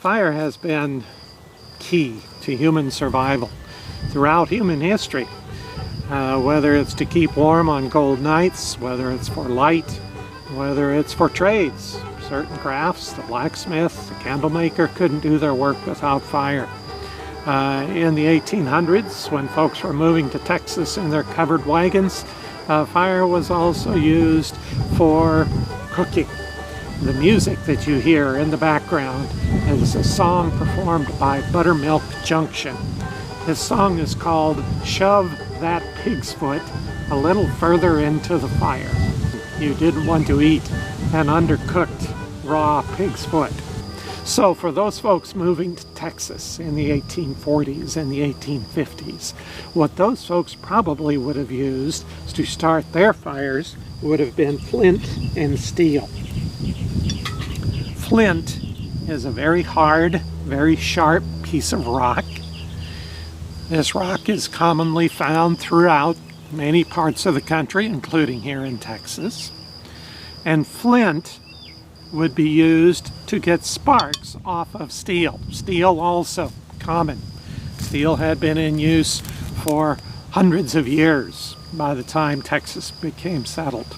Fire has been key to human survival throughout human history. Whether it's to keep warm on cold nights, whether it's for light, whether it's for trades. Certain crafts, the blacksmith, the candlemaker, couldn't do their work without fire. In the 1800s, when folks were moving to Texas in their covered wagons, fire was also used for cooking. The music that you hear in the background is a song performed by Buttermilk Junction. This song is called "Shove That Pig's Foot a Little Further Into the Fire." You didn't want to eat an undercooked raw pig's foot. So for those folks moving to Texas in the 1840s and the 1850s, what those folks probably would have used to start their fires would have been flint and steel. Flint is a very hard, very sharp piece of rock. This rock is commonly found throughout many parts of the country, including here in Texas. And flint would be used to get sparks off of steel. Steel also common. Steel had been in use for hundreds of years by the time Texas became settled.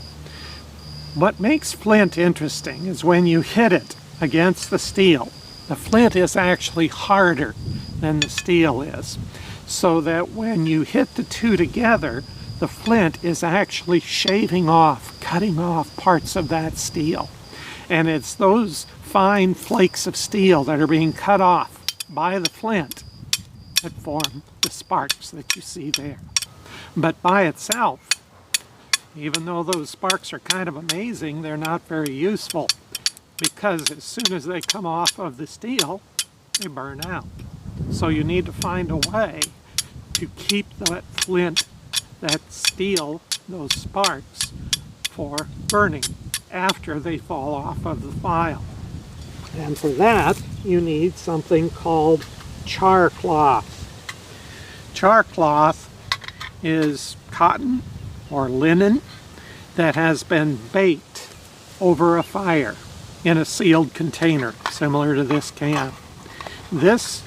What makes flint interesting is when you hit it against the steel, the flint is actually harder than the steel is, so that when you hit the two together, the flint is actually shaving off, cutting off parts of that steel. And it's those fine flakes of steel that are being cut off by the flint that form the sparks that you see there. But by itself, even though those sparks are kind of amazing, they're not very useful, because as soon as they come off of the steel, they burn out. So you need to find a way to keep that flint, that steel, those sparks, for burning after they fall off of the file. And for that, you need something called char cloth. Char cloth is cotton or linen that has been baked over a fire in a sealed container, similar to this can. This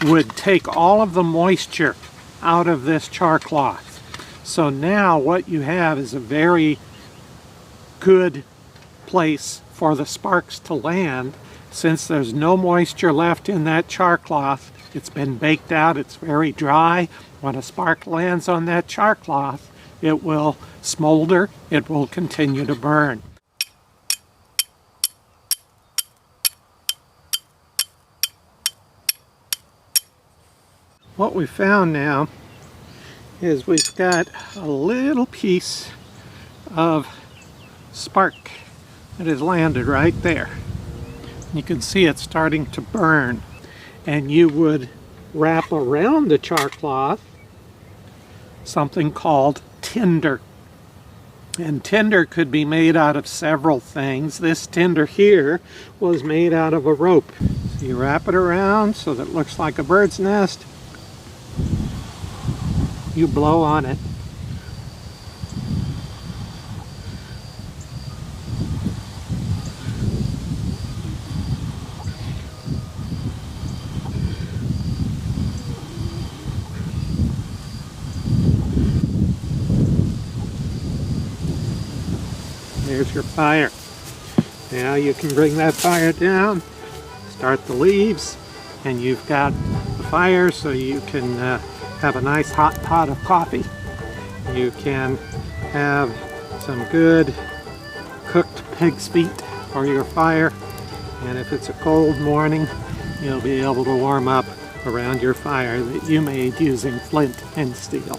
would take all of the moisture out of this char cloth. So now what you have is a very good place for the sparks to land. Since there's no moisture left in that char cloth, it's been baked out, it's very dry. When a spark lands on that char cloth, it will smolder, it will continue to burn. What we found now is we've got a little piece of spark that has landed right there. You can see it starting to burn, and you would wrap around the char cloth something called tinder. And tinder could be made out of several things. This tinder here was made out of a rope. So you wrap it around so that it looks like a bird's nest. You blow on it. There's your fire. Now you can bring that fire down, start the leaves, and you've got the fire so you can have a nice hot pot of coffee. You can have some good cooked pig's feet for your fire, and if it's a cold morning, you'll be able to warm up around your fire that you made using flint and steel.